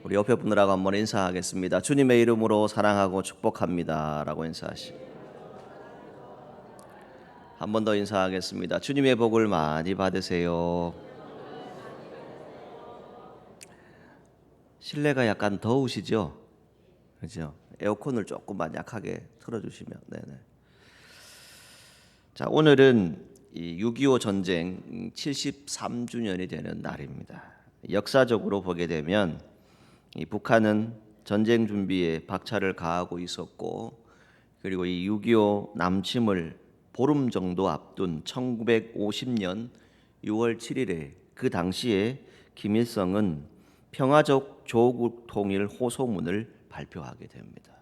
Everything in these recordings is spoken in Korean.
우리 옆에 분들하고 한번 인사하겠습니다. 주님의 이름으로 사랑하고 축복합니다 라고 인사하시고, 한 번 더 인사하겠습니다. 주님의 복을 많이 받으세요. 실내가 약간 더우시죠? 그죠? 에어컨을 조금만 약하게 틀어주시면. 네네. 자, 오늘은 이6.25 전쟁 73주년이 되는 날입니다. 역사적으로 보게 되면 이 북한은 전쟁 준비에 박차를 가하고 있었고, 그리고 이 6.25 남침을 보름 정도 앞둔 1950년 6월 7일에 그 당시에 김일성은 평화적 조국 통일 호소문을 발표하게 됩니다.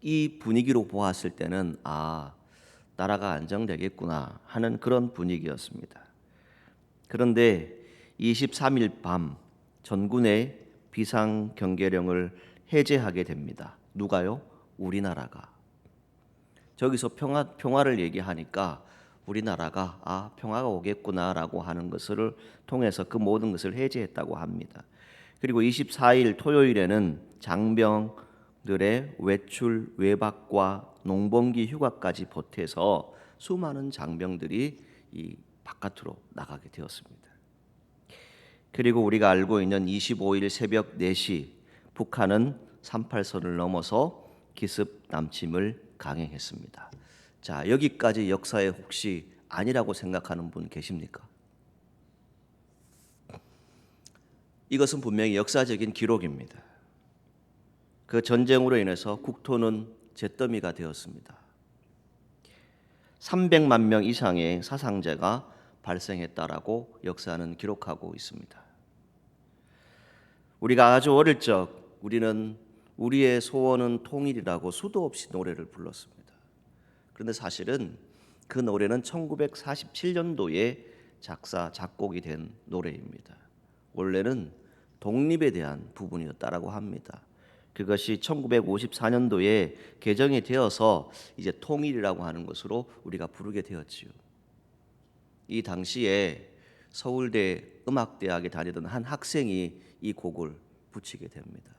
이 분위기로 보았을 때는 나라가 안정되겠구나 하는 그런 분위기였습니다. 그런데 23일 밤 전군의 비상경계령을 해제하게 됩니다. 누가요? 우리나라가. 저기서 평화를 얘기하니까 우리나라가 평화가 오겠구나라고 하는 것을 통해서 그 모든 것을 해제했다고 합니다. 그리고 24일 토요일에는 장병들의 외출, 외박과 농번기 휴가까지 보태서 수많은 장병들이 이 바깥으로 나가게 되었습니다. 그리고 우리가 알고 있는 25일 새벽 4시 북한은 38선을 넘어서 기습 남침을 강행했습니다. 자, 여기까지 역사에 혹시 아니라고 생각하는 분 계십니까? 이것은 분명히 역사적인 기록입니다. 그 전쟁으로 인해서 국토는 잿더미가 되었습니다. 300만 명 이상의 사상자가 발생했다라고 역사는 기록하고 있습니다. 우리가 아주 어릴 적 우리는 우리의 소원은 통일이라고 수도 없이 노래를 불렀습니다. 그런데 사실은 그 노래는 1947년도에 작곡이 된 노래입니다. 원래는 독립에 대한 부분이었다라고 합니다. 그것이 1954년도에 개정이 되어서 이제 통일이라고 하는 것으로 우리가 부르게 되었지요. 이 당시에 서울대 음악대학에 다니던 한 학생이 이 곡을 붙이게 됩니다.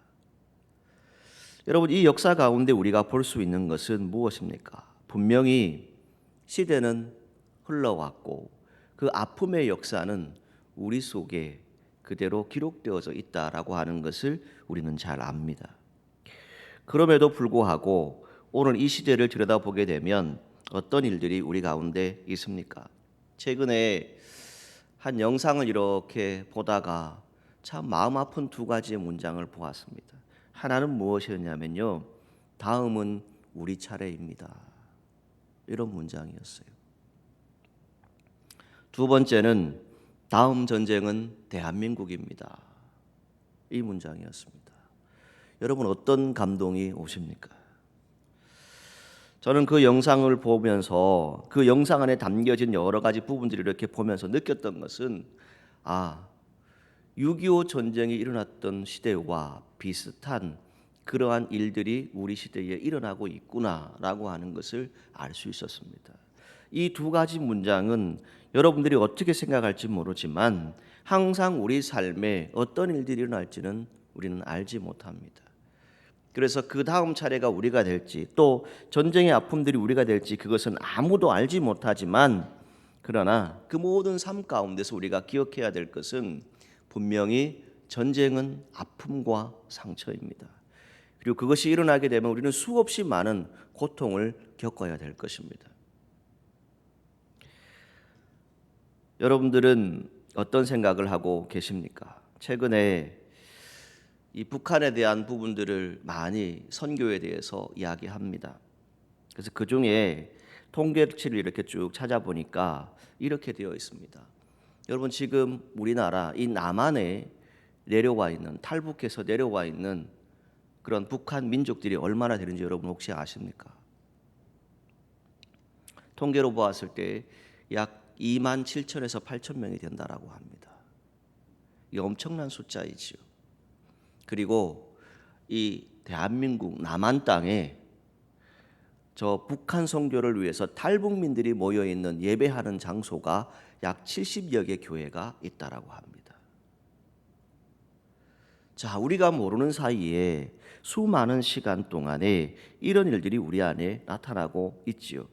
여러분, 이 역사 가운데 우리가 볼 수 있는 것은 무엇입니까? 분명히 시대는 흘러왔고 그 아픔의 역사는 우리 속에 그대로 기록되어져 있다라고 하는 것을 우리는 잘 압니다. 그럼에도 불구하고 오늘 이 시대를 들여다보게 되면 어떤 일들이 우리 가운데 있습니까? 최근에 한 영상을 이렇게 보다가 참 마음 아픈 두 가지의 문장을 보았습니다. 하나는 무엇이었냐면요, 다음은 우리 차례입니다. 이런 문장이었어요. 두 번째는 다음 전쟁은 대한민국입니다. 이 문장이었습니다. 여러분, 어떤 감동이 오십니까? 저는 그 영상을 보면서 그 영상 안에 담겨진 여러 가지 부분들을 이렇게 보면서 느꼈던 것은 6.25 전쟁이 일어났던 시대와 비슷한 그러한 일들이 우리 시대에 일어나고 있구나라고 하는 것을 알 수 있었습니다. 이 두 가지 문장은 여러분들이 어떻게 생각할지 모르지만 항상 우리 삶에 어떤 일들이 일어날지는 우리는 알지 못합니다. 그래서 그 다음 차례가 우리가 될지, 또 전쟁의 아픔들이 우리가 될지 그것은 아무도 알지 못하지만, 그러나 그 모든 삶 가운데서 우리가 기억해야 될 것은 분명히 전쟁은 아픔과 상처입니다. 그리고 그것이 일어나게 되면 우리는 수없이 많은 고통을 겪어야 될 것입니다. 여러분들은 어떤 생각을 하고 계십니까? 최근에 이 북한에 대한 부분들을 많이 선교에 대해서 이야기합니다. 그래서 그 중에 통계치를 이렇게 쭉 찾아보니까 이렇게 되어 있습니다. 여러분, 지금 우리나라 이 남한에 내려와 있는, 탈북해서 내려와 있는 그런 북한 민족들이 얼마나 되는지 여러분 혹시 아십니까? 통계로 보았을 때 약 2만 7천에서 8천 명이 된다라고 합니다. 이 엄청난 숫자이지요. 그리고 이 대한민국 남한 땅에 저 북한 선교를 위해서 탈북민들이 모여 있는 예배하는 장소가 약 70여 개 교회가 있다라고 합니다. 자, 우리가 모르는 사이에 수많은 시간 동안에 이런 일들이 우리 안에 나타나고 있지요.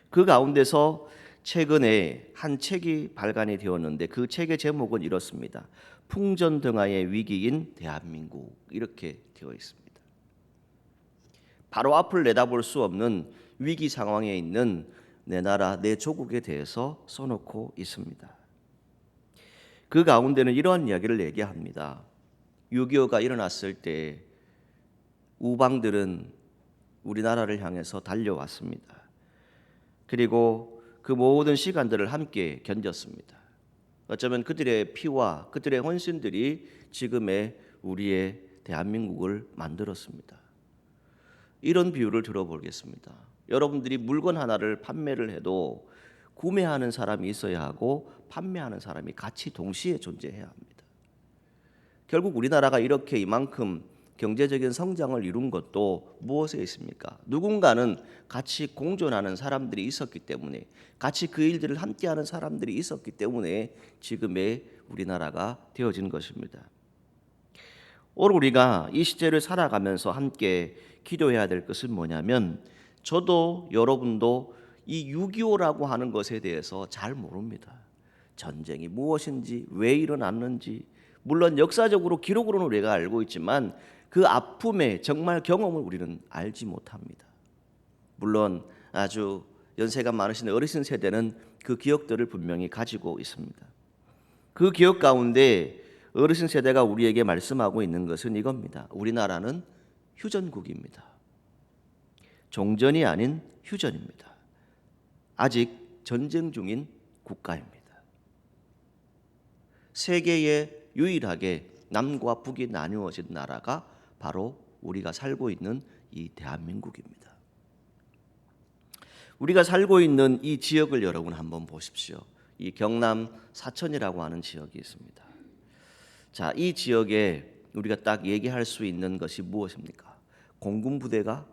그 가운데서 최근에 한 책이 발간이 되었는데 그 책의 제목은 이렇습니다. 풍전등화의 위기인 대한민국, 이렇게 되어 있습니다. 바로 앞을 내다볼 수 없는 위기 상황에 있는 내 나라, 내 조국에 대해서 써놓고 있습니다. 그 가운데는 이러한 이야기를 얘기합니다. 6.25가 일어났을 때 우방들은 우리나라를 향해서 달려왔습니다. 그리고 그 모든 시간들을 함께 견뎠습니다. 어쩌면 그들의 피와 그들의 헌신들이 지금의 우리의 대한민국을 만들었습니다. 이런 비유를 들어보겠습니다. 여러분들이 물건 하나를 판매를 해도 구매하는 사람이 있어야 하고 판매하는 사람이 같이 동시에 존재해야 합니다. 결국 우리나라가 이렇게 이만큼 경제적인 성장을 이룬 것도 무엇에 있습니까? 누군가는 같이 공존하는 사람들이 있었기 때문에, 같이 그 일들을 함께하는 사람들이 있었기 때문에 지금의 우리나라가 되어진 것입니다. 오늘 우리가 이 시대를 살아가면서 함께 기도해야 될 것은 뭐냐면, 저도 여러분도 이 6.25라고 하는 것에 대해서 잘 모릅니다. 전쟁이 무엇인지, 왜 일어났는지, 물론 역사적으로 기록으로는 우리가 알고 있지만 그 아픔의 정말 경험을 우리는 알지 못합니다. 물론 아주 연세가 많으신 어르신 세대는 그 기억들을 분명히 가지고 있습니다. 그 기억 가운데 어르신 세대가 우리에게 말씀하고 있는 것은 이겁니다. 우리나라는 휴전국입니다. 종전이 아닌 휴전입니다. 아직 전쟁 중인 국가입니다. 세계에 유일하게 남과 북이 나누어진 나라가 바로 우리가 살고 있는 이 대한민국입니다. 우리가 살고 있는 이 지역을 여러분 한번 보십시오. 이 경남 사천이라고 하는 지역이 있습니다. 자, 이 지역에 우리가 딱 얘기할 수 있는 것이 무엇입니까? 공군 부대가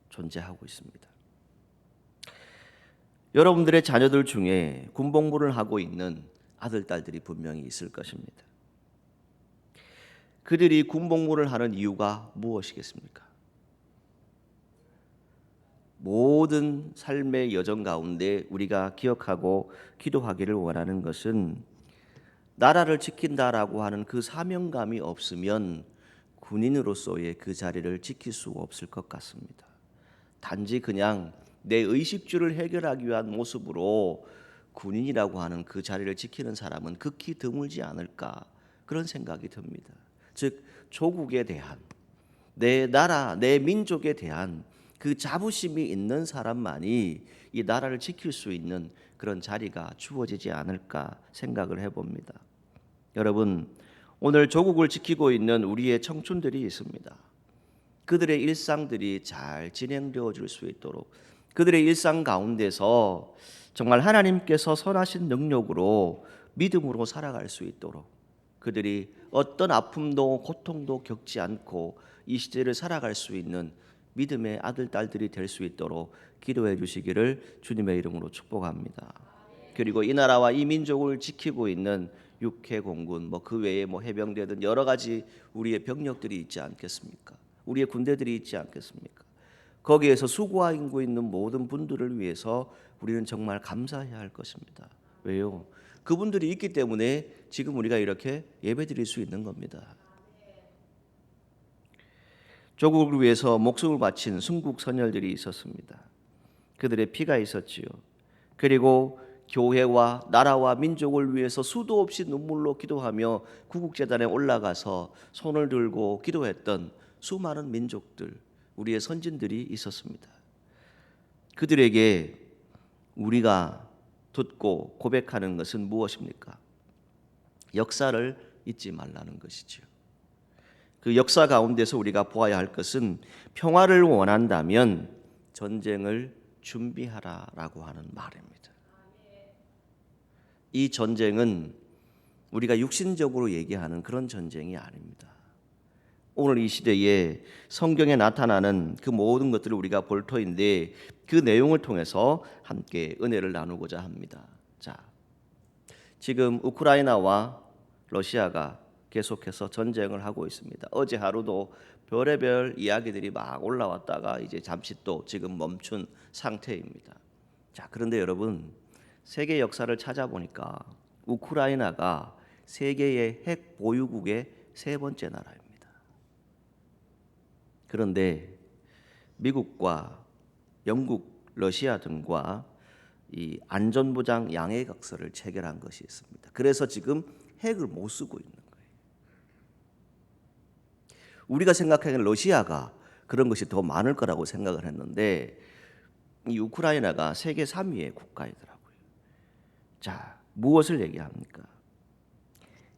존재하고 있습니다. 여러분들의 자녀들 중에 군복무를 하고 있는 아들, 딸들이 분명히 있을 것입니다. 그들이 군복무를 하는 이유가 무엇이겠습니까? 모든 삶의 여정 가운데 우리가 기억하고 기도하기를 원하는 것은, 나라를 지킨다라고 하는 그 사명감이 없으면 군인으로서의 그 자리를 지킬 수 없을 것 같습니다. 단지 그냥 내 의식주를 해결하기 위한 모습으로 군인이라고 하는 그 자리를 지키는 사람은 극히 드물지 않을까, 그런 생각이 듭니다. 즉, 조국에 대한, 내 나라, 내 민족에 대한 그 자부심이 있는 사람만이 이 나라를 지킬 수 있는 그런 자리가 주어지지 않을까 생각을 해봅니다. 여러분, 오늘 조국을 지키고 있는 우리의 청춘들이 있습니다. 그들의 일상들이 잘 진행되어 줄 수 있도록, 그들의 일상 가운데서 정말 하나님께서 선하신 능력으로 믿음으로 살아갈 수 있도록, 그들이 어떤 아픔도 고통도 겪지 않고 이 시대를 살아갈 수 있는 믿음의 아들, 딸들이 될 수 있도록 기도해 주시기를 주님의 이름으로 축복합니다. 그리고 이 나라와 이 민족을 지키고 있는 육해 공군, 그 외에 해병대든 여러 가지 우리의 병력들이 있지 않겠습니까? 우리의 군대들이 있지 않겠습니까? 거기에서 수고하고 있는 모든 분들을 위해서 우리는 정말 감사해야 할 것입니다. 왜요? 그분들이 있기 때문에 지금 우리가 이렇게 예배드릴 수 있는 겁니다. 조국을 위해서 목숨을 바친 순국 선열들이 있었습니다. 그들의 피가 있었지요. 그리고 교회와 나라와 민족을 위해서 수도 없이 눈물로 기도하며 구국재단에 올라가서 손을 들고 기도했던 수많은 민족들, 우리의 선진들이 있었습니다. 그들에게 우리가 듣고 고백하는 것은 무엇입니까? 역사를 잊지 말라는 것이지요. 그 역사 가운데서 우리가 보아야 할 것은, 평화를 원한다면 전쟁을 준비하라라고 하는 말입니다. 이 전쟁은 우리가 육신적으로 얘기하는 그런 전쟁이 아닙니다. 오늘 이 시대에 성경에 나타나는 그 모든 것들을 우리가 볼 터인데, 그 내용을 통해서 함께 은혜를 나누고자 합니다. 자, 지금 우크라이나와 러시아가 계속해서 전쟁을 하고 있습니다. 어제 하루도 별의별 이야기들이 막 올라왔다가 이제 잠시 또 지금 멈춘 상태입니다. 자, 그런데 여러분, 세계 역사를 찾아보니까 우크라이나가 세계의 핵 보유국의 세 번째 나라입니다. 그런데 미국과 영국, 러시아 등과 이 안전보장 양해각서를 체결한 것이 있습니다. 그래서 지금 핵을 못 쓰고 있는 거예요. 우리가 생각하기에는 러시아가 그런 것이 더 많을 거라고 생각을 했는데 이 우크라이나가 세계 3위의 국가이더라고요. 자, 무엇을 얘기합니까?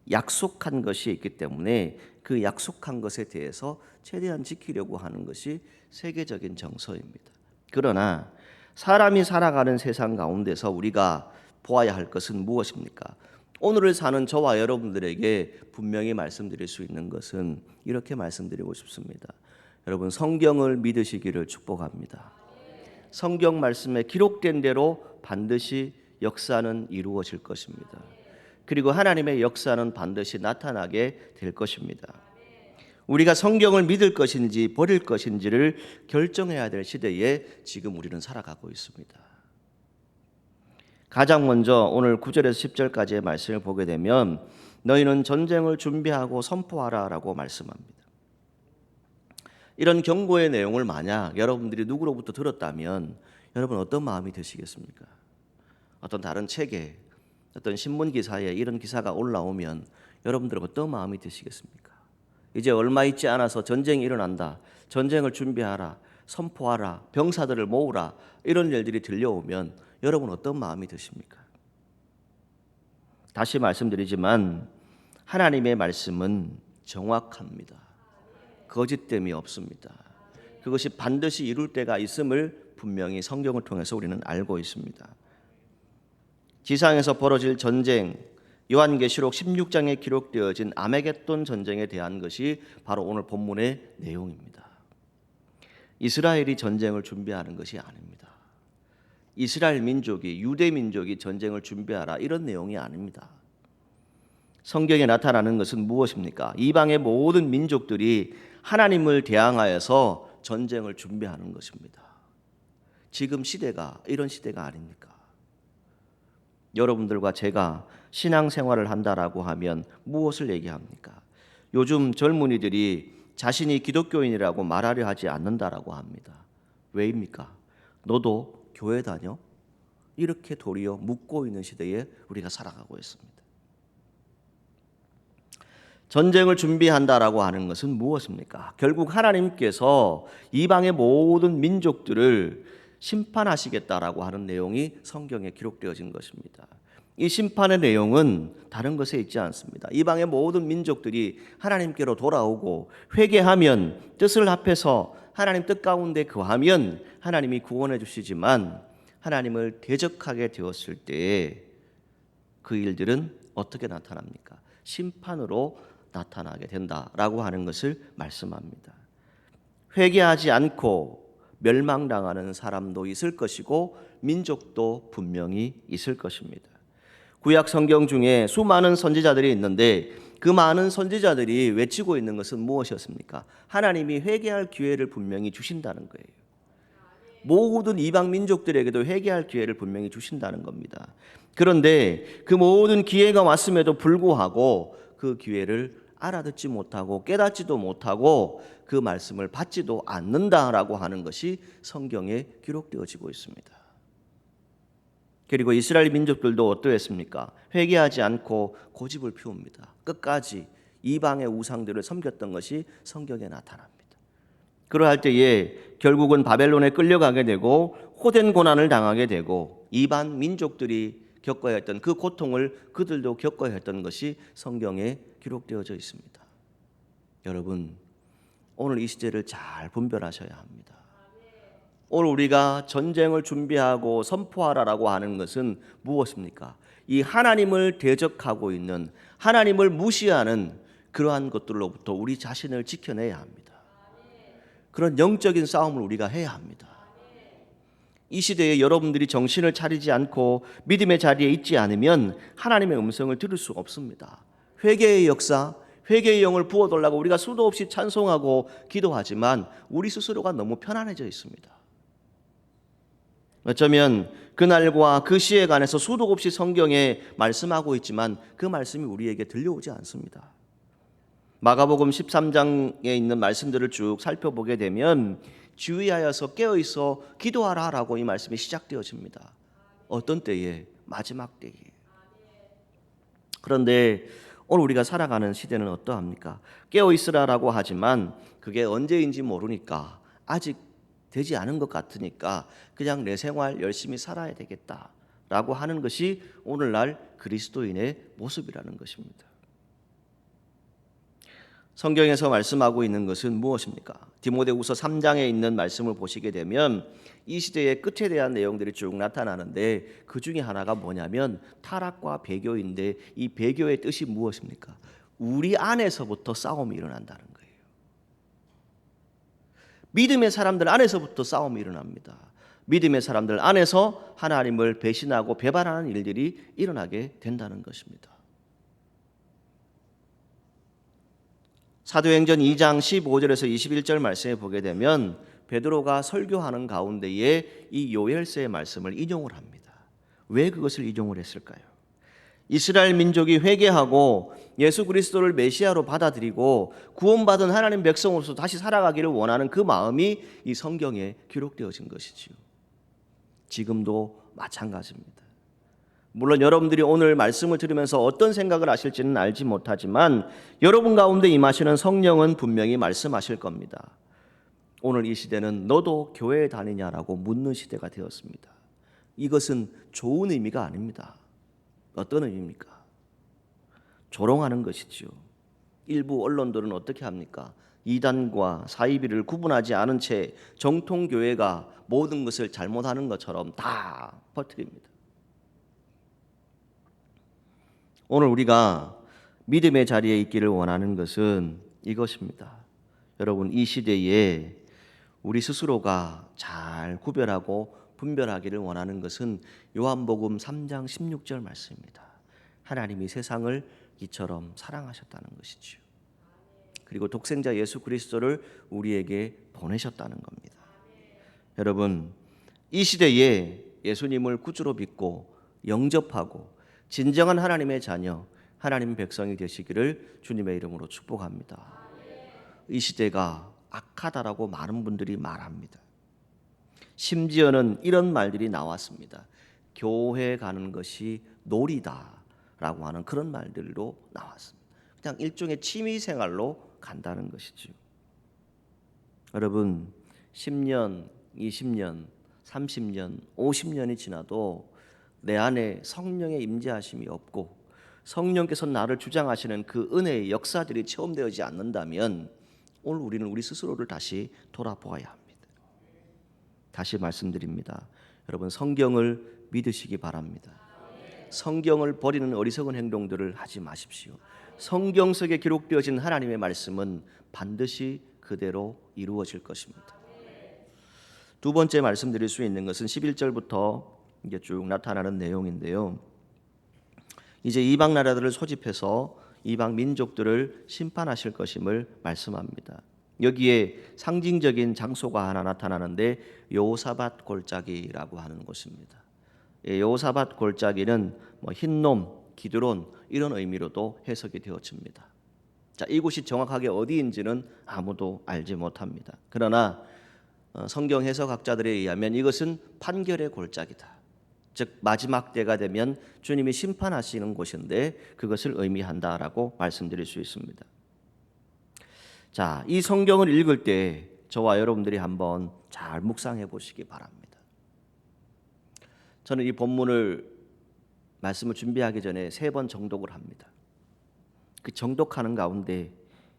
약속한 것이 있기 때문에 그 약속한 것에 대해서 최대한 지키려고 하는 것이 세계적인 정서입니다. 그러나 사람이 살아가는 세상 가운데서 우리가 보아야 할 것은 무엇입니까? 오늘을 사는 저와 여러분들에게 분명히 말씀드릴 수 있는 것은 이렇게 말씀드리고 싶습니다. 여러분, 성경을 믿으시기를 축복합니다. 성경 말씀에 기록된 대로 반드시 역사는 이루어질 것입니다. 그리고 하나님의 역사는 반드시 나타나게 될 것입니다. 우리가 성경을 믿을 것인지 버릴 것인지를 결정해야 될 시대에 지금 우리는 살아가고 있습니다. 가장 먼저 오늘 9절에서 10절까지의 말씀을 보게 되면 너희는 전쟁을 준비하고 선포하라 라고 말씀합니다. 이런 경고의 내용을 만약 여러분들이 누구로부터 들었다면 여러분 어떤 마음이 드시겠습니까? 어떤 다른 책에 어떤 신문 기사에 이런 기사가 올라오면 여러분들은 어떤 마음이 드시겠습니까? 이제 얼마 있지 않아서 전쟁이 일어난다. 전쟁을 준비하라. 선포하라. 병사들을 모으라. 이런 일들이 들려오면 여러분 어떤 마음이 드십니까? 다시 말씀드리지만 하나님의 말씀은 정확합니다. 거짓됨이 없습니다. 그것이 반드시 이룰 때가 있음을 분명히 성경을 통해서 우리는 알고 있습니다. 지상에서 벌어질 전쟁, 요한계시록 16장에 기록되어진 아메겟돈 전쟁에 대한 것이 바로 오늘 본문의 내용입니다. 이스라엘이 전쟁을 준비하는 것이 아닙니다. 이스라엘 민족이, 유대 민족이 전쟁을 준비하라 이런 내용이 아닙니다. 성경에 나타나는 것은 무엇입니까? 이방의 모든 민족들이 하나님을 대항하여서 전쟁을 준비하는 것입니다. 지금 시대가 이런 시대가 아닙니까? 여러분들과 제가 신앙생활을 한다라고 하면 무엇을 얘기합니까? 요즘 젊은이들이 자신이 기독교인이라고 말하려 하지 않는다라고 합니다. 왜입니까? 너도 교회 다녀? 이렇게 도리어 묻고 있는 시대에 우리가 살아가고 있습니다. 전쟁을 준비한다라고 하는 것은 무엇입니까? 결국 하나님께서 이방의 모든 민족들을 심판하시겠다라고 하는 내용이 성경에 기록되어진 것입니다. 이 심판의 내용은 다른 것에 있지 않습니다. 이방의 모든 민족들이 하나님께로 돌아오고 회개하면 뜻을 합해서 하나님 뜻 가운데 거하면 하나님이 구원해 주시지만 하나님을 대적하게 되었을 때에 그 일들은 어떻게 나타납니까? 심판으로 나타나게 된다라고 하는 것을 말씀합니다. 회개하지 않고 멸망당하는 사람도 있을 것이고 민족도 분명히 있을 것입니다. 구약 성경 중에 수많은 선지자들이 있는데 그 많은 선지자들이 외치고 있는 것은 무엇이었습니까? 하나님이 회개할 기회를 분명히 주신다는 거예요. 모든 이방 민족들에게도 회개할 기회를 분명히 주신다는 겁니다. 그런데 그 모든 기회가 왔음에도 불구하고 그 기회를 알아듣지 못하고 깨닫지도 못하고 그 말씀을 받지도 않는다라고 하는 것이 성경에 기록되어지고 있습니다. 그리고 이스라엘 민족들도 어떠했습니까? 회개하지 않고 고집을 피웁니다. 끝까지 이방의 우상들을 섬겼던 것이 성경에 나타납니다. 그러할 때에 결국은 바벨론에 끌려가게 되고 호된 고난을 당하게 되고 이방 민족들이 겪어야 했던 그 고통을 그들도 겪어야 했던 것이 성경에 기록되어져 있습니다. 여러분, 오늘 이 시제를 잘 분별하셔야 합니다. 오늘 우리가 전쟁을 준비하고 선포하라라고 하는 것은 무엇입니까? 이 하나님을 대적하고 있는, 하나님을 무시하는 그러한 것들로부터 우리 자신을 지켜내야 합니다. 그런 영적인 싸움을 우리가 해야 합니다. 이 시대에 여러분들이 정신을 차리지 않고 믿음의 자리에 있지 않으면 하나님의 음성을 들을 수 없습니다. 회개의 역사, 회개의 영을 부어달라고 우리가 수도 없이 찬송하고 기도하지만 우리 스스로가 너무 편안해져 있습니다. 어쩌면 그날과 그 시에 관해서 수도 없이 성경에 말씀하고 있지만 그 말씀이 우리에게 들려오지 않습니다. 마가복음 13장에 있는 말씀들을 쭉 살펴보게 되면 주의하여서 깨어있어 기도하라라고 이 말씀이 시작되어집니다. 어떤 때에? 마지막 때에. 그런데 오늘 우리가 살아가는 시대는 어떠합니까? 깨어있으라라고 하지만 그게 언제인지 모르니까 아직 되지 않은 것 같으니까 그냥 내 생활 열심히 살아야 되겠다라고 하는 것이 오늘날 그리스도인의 모습이라는 것입니다. 성경에서 말씀하고 있는 것은 무엇입니까? 디모데후서 3장에 있는 말씀을 보시게 되면 이 시대의 끝에 대한 내용들이 쭉 나타나는데 그 중에 하나가 뭐냐면 타락과 배교인데 이 배교의 뜻이 무엇입니까? 우리 안에서부터 싸움이 일어난다는 거예요. 믿음의 사람들 안에서부터 싸움이 일어납니다. 믿음의 사람들 안에서 하나님을 배신하고 배반하는 일들이 일어나게 된다는 것입니다. 사도행전 2장 15절에서 21절 말씀에 보게 되면 베드로가 설교하는 가운데에 이 요엘서의 말씀을 인용을 합니다. 왜 그것을 인용을 했을까요? 이스라엘 민족이 회개하고 예수 그리스도를 메시아로 받아들이고 구원받은 하나님 백성으로서 다시 살아가기를 원하는 그 마음이 이 성경에 기록되어진 것이지요. 지금도 마찬가지입니다. 물론 여러분들이 오늘 말씀을 들으면서 어떤 생각을 하실지는 알지 못하지만 여러분 가운데 임하시는 성령은 분명히 말씀하실 겁니다. 오늘 이 시대는 너도 교회에 다니냐라고 묻는 시대가 되었습니다. 이것은 좋은 의미가 아닙니다. 어떤 의미입니까? 조롱하는 것이지요. 일부 언론들은 어떻게 합니까? 이단과 사이비를 구분하지 않은 채 정통교회가 모든 것을 잘못하는 것처럼 다 퍼뜨립니다. 오늘 우리가 믿음의 자리에 있기를 원하는 것은 이것입니다. 여러분, 이 시대에 우리 스스로가 잘 구별하고 분별하기를 원하는 것은 요한복음 3장 16절 말씀입니다. 하나님이 세상을 이처럼 사랑하셨다는 것이지요. 그리고 독생자 예수 그리스도를 우리에게 보내셨다는 겁니다. 여러분, 이 시대에 예수님을 구주로 믿고 영접하고 진정한 하나님의 자녀, 하나님 백성이 되시기를 주님의 이름으로 축복합니다. 이 시대가 악하다라고 많은 분들이 말합니다. 심지어는 이런 말들이 나왔습니다. 교회 가는 것이 놀이다라고 하는 그런 말들도 나왔습니다. 그냥 일종의 취미 생활로 간다는 것이죠. 여러분, 10년, 20년, 30년, 50년이 지나도 내 안에 성령의 임재하심이 없고 성령께서 나를 주장하시는 그 은혜의 역사들이 체험되어지지 않는다면 오늘 우리는 우리 스스로를 다시 돌아보아야 합니다. 다시 말씀드립니다. 여러분, 성경을 믿으시기 바랍니다. 성경을 버리는 어리석은 행동들을 하지 마십시오. 성경 속에 기록되어진 하나님의 말씀은 반드시 그대로 이루어질 것입니다. 두 번째 말씀드릴 수 있는 것은 11절부터 이게 쭉 나타나는 내용인데요. 이제 이방 나라들을 소집해서 이방 민족들을 심판하실 것임을 말씀합니다. 여기에 상징적인 장소가 하나 나타나는데 여호사밧 골짜기라고 하는 곳입니다. 여호사밧 골짜기는 흰놈, 기드론 이런 의미로도 해석이 되어집니다. 자, 이곳이 정확하게 어디인지는 아무도 알지 못합니다. 그러나 성경 해석학자들에 의하면 이것은 판결의 골짜기다. 즉 마지막 때가 되면 주님이 심판하시는 곳인데 그것을 의미한다라고 말씀드릴 수 있습니다. 자, 이 성경을 읽을 때 저와 여러분들이 한번 잘 묵상해 보시기 바랍니다. 저는 이 본문을 말씀을 준비하기 전에 3번 정독을 합니다. 그 정독하는 가운데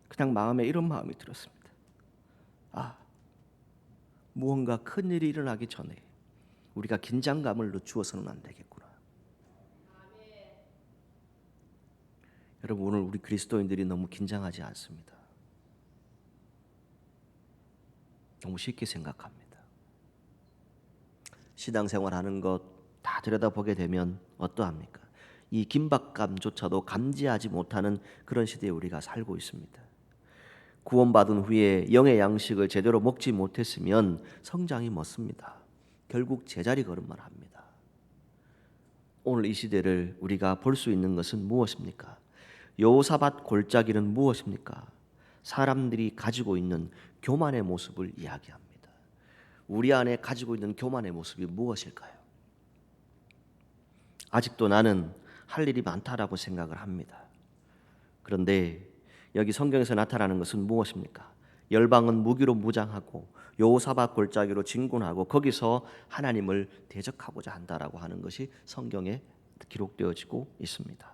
그냥 마음에 이런 마음이 들었습니다. 무언가 큰 일이 일어나기 전에 우리가 긴장감을 늦추어서는 안 되겠구나. 여러분, 오늘 우리 그리스도인들이 너무 긴장하지 않습니다. 너무 쉽게 생각합니다. 신앙생활하는 것 다 들여다보게 되면 어떠합니까? 이 긴박감조차도 감지하지 못하는 그런 시대에 우리가 살고 있습니다. 구원받은 후에 영의 양식을 제대로 먹지 못했으면 성장이 멎습니다. 결국 제자리 걸음만 합니다. 오늘 이 시대를 우리가 볼 수 있는 것은 무엇입니까? 여호사밧 골짜기는 무엇입니까? 사람들이 가지고 있는 교만의 모습을 이야기합니다. 우리 안에 가지고 있는 교만의 모습이 무엇일까요? 아직도 나는 할 일이 많다라고 생각을 합니다. 그런데 여기 성경에서 나타나는 것은 무엇입니까? 열방은 무기로 무장하고 여호사밧 골짜기로 진군하고 거기서 하나님을 대적하고자 한다라고 하는 것이 성경에 기록되어지고 있습니다.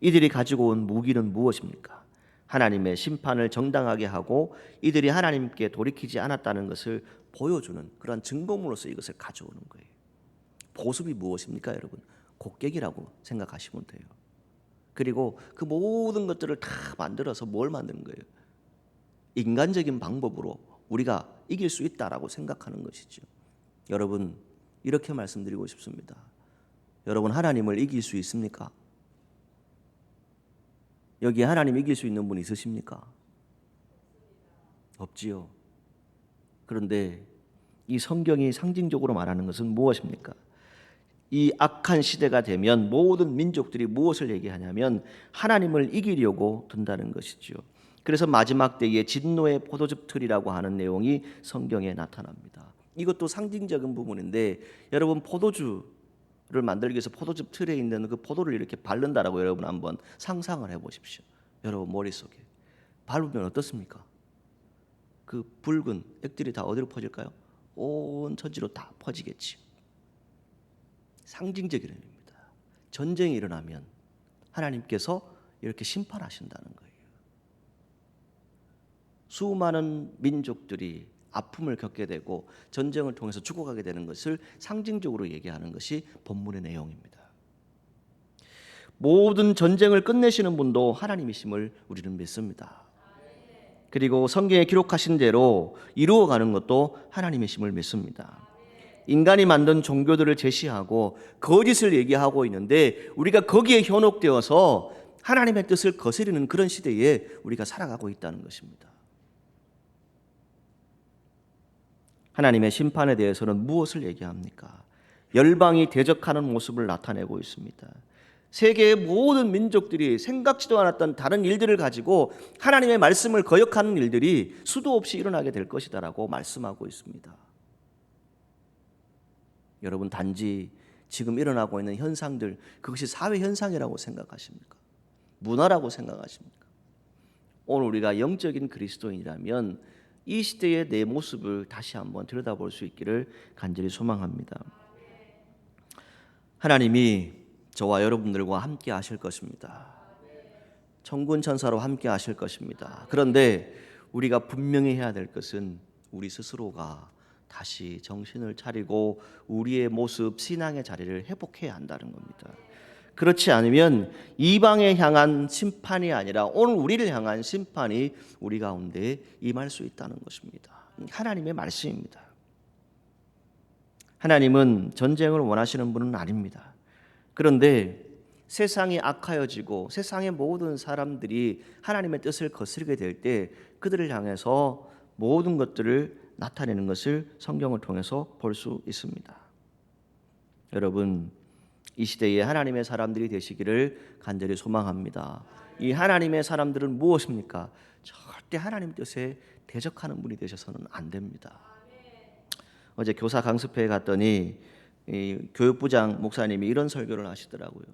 이들이 가지고 온 무기는 무엇입니까? 하나님의 심판을 정당하게 하고 이들이 하나님께 돌이키지 않았다는 것을 보여주는 그러한 증거물로서 이것을 가져오는 거예요. 보습이 무엇입니까, 여러분? 곡괭이라고 생각하시면 돼요. 그리고 그 모든 것들을 다 만들어서 뭘 만드는 거예요? 인간적인 방법으로 우리가 이길 수 있다라고 생각하는 것이죠. 여러분, 이렇게 말씀드리고 싶습니다. 여러분, 하나님을 이길 수 있습니까? 여기에 하나님 이길 수 있는 분 있으십니까? 없지요. 그런데 이 성경이 상징적으로 말하는 것은 무엇입니까? 이 악한 시대가 되면 모든 민족들이 무엇을 얘기하냐면 하나님을 이기려고 든다는 것이죠. 그래서 마지막 때에 진노의 포도즙 틀이라고 하는 내용이 성경에 나타납니다. 이것도 상징적인 부분인데 여러분, 포도주를 만들기 위해서 포도즙 틀에 있는 그 포도를 이렇게 바른다라고 여러분 한번 상상을 해보십시오. 여러분 머릿속에 밟으면 어떻습니까? 그 붉은 액들이 다 어디로 퍼질까요? 온 천지로 다 퍼지겠지. 상징적인 의미입니다. 전쟁이 일어나면 하나님께서 이렇게 심판하신다는 거예요. 수많은 민족들이 아픔을 겪게 되고 전쟁을 통해서 죽어가게 되는 것을 상징적으로 얘기하는 것이 본문의 내용입니다. 모든 전쟁을 끝내시는 분도 하나님이심을 우리는 믿습니다. 그리고 성경에 기록하신 대로 이루어가는 것도 하나님이심을 믿습니다. 인간이 만든 종교들을 제시하고 거짓을 얘기하고 있는데 우리가 거기에 현혹되어서 하나님의 뜻을 거스르는 그런 시대에 우리가 살아가고 있다는 것입니다. 하나님의 심판에 대해서는 무엇을 얘기합니까? 열방이 대적하는 모습을 나타내고 있습니다. 세계의 모든 민족들이 생각지도 않았던 다른 일들을 가지고 하나님의 말씀을 거역하는 일들이 수도 없이 일어나게 될 것이다라고 말씀하고 있습니다. 여러분, 단지 지금 일어나고 있는 현상들, 그것이 사회 현상이라고 생각하십니까? 문화라고 생각하십니까? 오늘 우리가 영적인 그리스도인이라면 이 시대의 내 모습을 다시 한번 들여다볼 수 있기를 간절히 소망합니다. 하나님이 저와 여러분들과 함께 하실 것입니다. 천군 천사로 함께 하실 것입니다. 그런데 우리가 분명히 해야 될 것은 우리 스스로가 다시 정신을 차리고 우리의 모습, 신앙의 자리를 회복해야 한다는 겁니다. 그렇지 않으면 이방에 향한 심판이 아니라 오늘 우리를 향한 심판이 우리 가운데 임할 수 있다는 것입니다. 하나님의 말씀입니다. 하나님은 전쟁을 원하시는 분은 아닙니다. 그런데 세상이 악하여지고 세상의 모든 사람들이 하나님의 뜻을 거스르게 될 때 그들을 향해서 모든 것들을 나타내는 것을 성경을 통해서 볼 수 있습니다. 여러분, 이 시대에 하나님의 사람들이 되시기를 간절히 소망합니다. 이 하나님의 사람들은 무엇입니까? 절대 하나님 뜻에 대적하는 분이 되셔서는 안 됩니다. 어제 교사 강습회에 갔더니 이 교육부장 목사님이 이런 설교를 하시더라고요.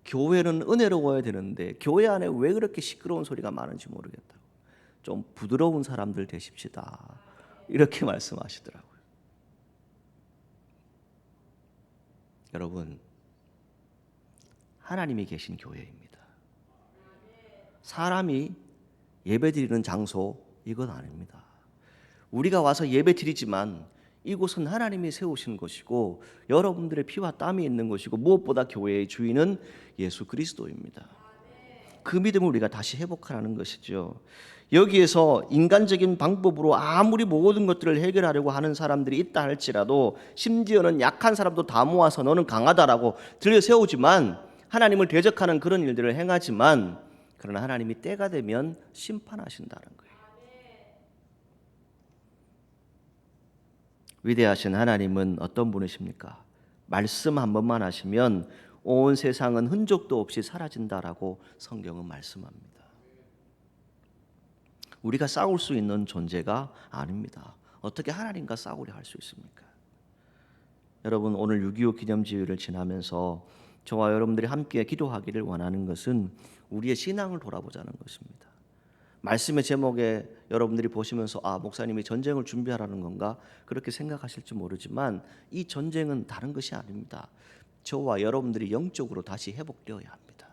교회는 은혜로워야 되는데 교회 안에 왜 그렇게 시끄러운 소리가 많은지 모르겠다고. 좀 부드러운 사람들 되십시다. 이렇게 말씀하시더라고요. 여러분, 하나님이 계신 교회입니다. 사람이 예배드리는 장소 이건 아닙니다. 우리가 와서 예배드리지만 이곳은 하나님이 세우신 것이고 여러분들의 피와 땀이 있는 것이고 무엇보다 교회의 주인은 예수 그리스도입니다. 그 믿음을 우리가 다시 회복하라는 것이죠. 여기에서 인간적인 방법으로 아무리 모든 것들을 해결하려고 하는 사람들이 있다 할지라도 심지어는 약한 사람도 다 모아서 너는 강하다라고 들여세우지만 하나님을 대적하는 그런 일들을 행하지만 그러나 하나님이 때가 되면 심판하신다는 거예요. 위대하신 하나님은 어떤 분이십니까? 말씀 한 번만 하시면 온 세상은 흔적도 없이 사라진다라고 성경은 말씀합니다. 우리가 싸울 수 있는 존재가 아닙니다. 어떻게 하나님과 싸우려 할 수 있습니까? 여러분, 오늘 6.25 기념주일을 지나면서 저와 여러분들이 함께 기도하기를 원하는 것은 우리의 신앙을 돌아보자는 것입니다. 말씀의 제목에 여러분들이 보시면서 목사님이 전쟁을 준비하라는 건가 그렇게 생각하실지 모르지만 이 전쟁은 다른 것이 아닙니다. 저와 여러분들이 영적으로 다시 회복되어야 합니다.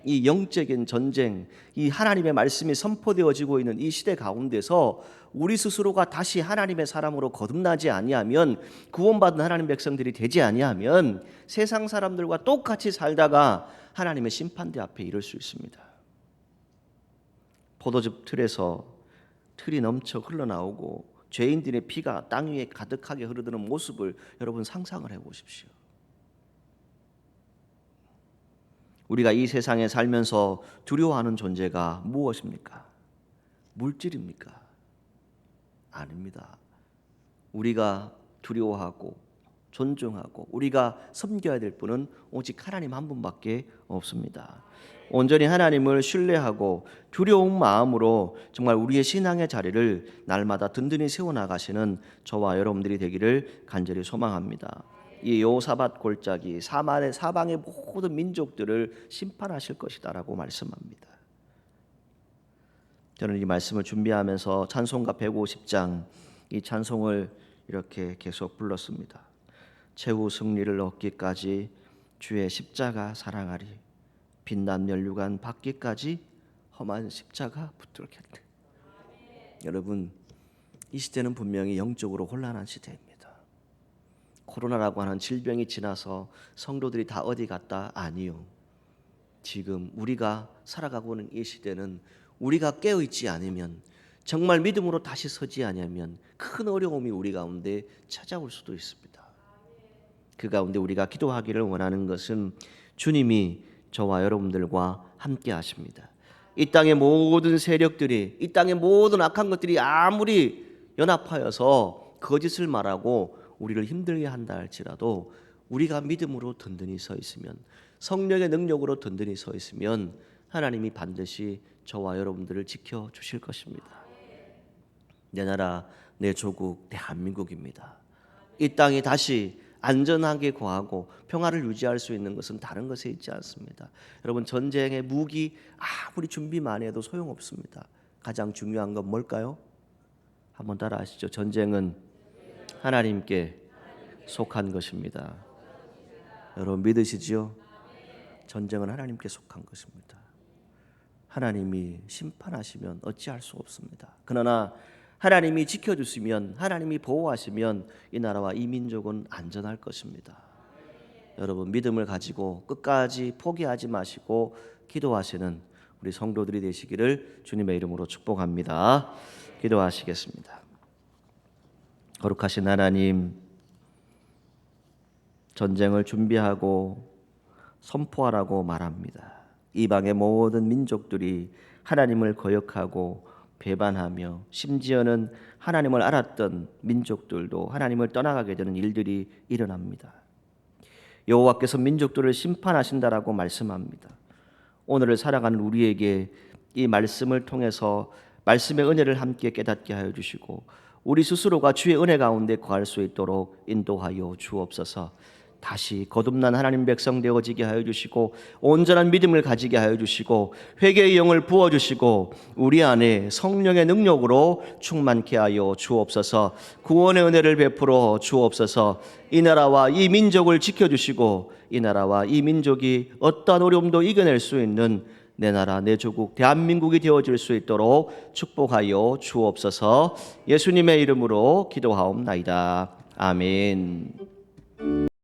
이 영적인 전쟁, 이 하나님의 말씀이 선포되어지고 있는 이 시대 가운데서 우리 스스로가 다시 하나님의 사람으로 거듭나지 아니하면, 구원받은 하나님 백성들이 되지 아니하면 세상 사람들과 똑같이 살다가 하나님의 심판대 앞에 이를 수 있습니다. 포도즙 틀에서 틀이 넘쳐 흘러나오고 죄인들의 피가 땅 위에 가득하게 흐르드는 모습을 여러분 상상을 해보십시오. 우리가 이 세상에 살면서 두려워하는 존재가 무엇입니까? 물질입니까? 아닙니다. 우리가 두려워하고 존중하고 우리가 섬겨야 될 분은 오직 하나님 한 분밖에 없습니다. 온전히 하나님을 신뢰하고 두려운 마음으로 정말 우리의 신앙의 자리를 날마다 든든히 세워나가시는 저와 여러분들이 되기를 간절히 소망합니다. 이 여호사밧 골짜기 사방의 모든 민족들을 심판하실 것이다라고 말씀합니다. 저는 이 말씀을 준비하면서 찬송가 150장 이 찬송을 이렇게 계속 불렀습니다. 최후 승리를 얻기까지 주의 십자가 사랑하리, 빛난 면류관 받기까지 험한 십자가 붙들겠네. 여러분, 이 시대는 분명히 영적으로 혼란한 시대입니다. 코로나라고 하는 질병이 지나서 성도들이 다 어디 갔다? 아니요. 지금 우리가 살아가고 있는 이 시대는 우리가 깨어있지 않으면, 정말 믿음으로 다시 서지 않으면 큰 어려움이 우리 가운데 찾아올 수도 있습니다. 그 가운데 우리가 기도하기를 원하는 것은 주님이 저와 여러분들과 함께 하십니다. 이 땅의 모든 세력들이, 이 땅의 모든 악한 것들이 아무리 연합하여서 거짓을 말하고 우리를 힘들게 한다 할지라도 우리가 믿음으로 든든히 서 있으면, 성령의 능력으로 든든히 서 있으면 하나님이 반드시 저와 여러분들을 지켜주실 것입니다. 내 나라, 내 조국, 대한민국입니다. 이 땅이 다시 안전하게 거하고 평화를 유지할 수 있는 것은 다른 것에 있지 않습니다. 여러분, 전쟁의 무기 아무리 준비만 해도 소용없습니다. 가장 중요한 건 뭘까요? 한번 따라 하시죠. 전쟁은 하나님께 속한 것입니다. 여러분 믿으시지요? 전쟁은 하나님께 속한 것입니다. 하나님이 심판하시면 어찌할 수 없습니다. 그러나 하나님이 지켜주시면, 하나님이 보호하시면 이 나라와 이 민족은 안전할 것입니다. 여러분 믿음을 가지고 끝까지 포기하지 마시고 기도하시는 우리 성도들이 되시기를 주님의 이름으로 축복합니다. 기도하시겠습니다. 거룩하신 하나님, 전쟁을 준비하고 선포하라고 말합니다. 이방의 모든 민족들이 하나님을 거역하고 배반하며, 심지어는 하나님을 알았던 민족들도 하나님을 떠나가게 되는 일들이 일어납니다. 여호와께서 민족들을 심판하신다라고 말씀합니다. 오늘을 살아가는 우리에게 이 말씀을 통해서 말씀의 은혜를 함께 깨닫게 하여 주시고 우리 스스로가 주의 은혜 가운데 거할 수 있도록 인도하여 주옵소서. 다시 거듭난 하나님 백성 되어지게 하여 주시고 온전한 믿음을 가지게 하여 주시고 회개의 영을 부어주시고 우리 안에 성령의 능력으로 충만케 하여 주옵소서. 구원의 은혜를 베풀어 주옵소서. 이 나라와 이 민족을 지켜주시고 이 나라와 이 민족이 어떠한 어려움도 이겨낼 수 있는 내 나라 내 조국 대한민국이 되어질 수 있도록 축복하여 주옵소서. 예수님의 이름으로 기도하옵나이다. 아멘.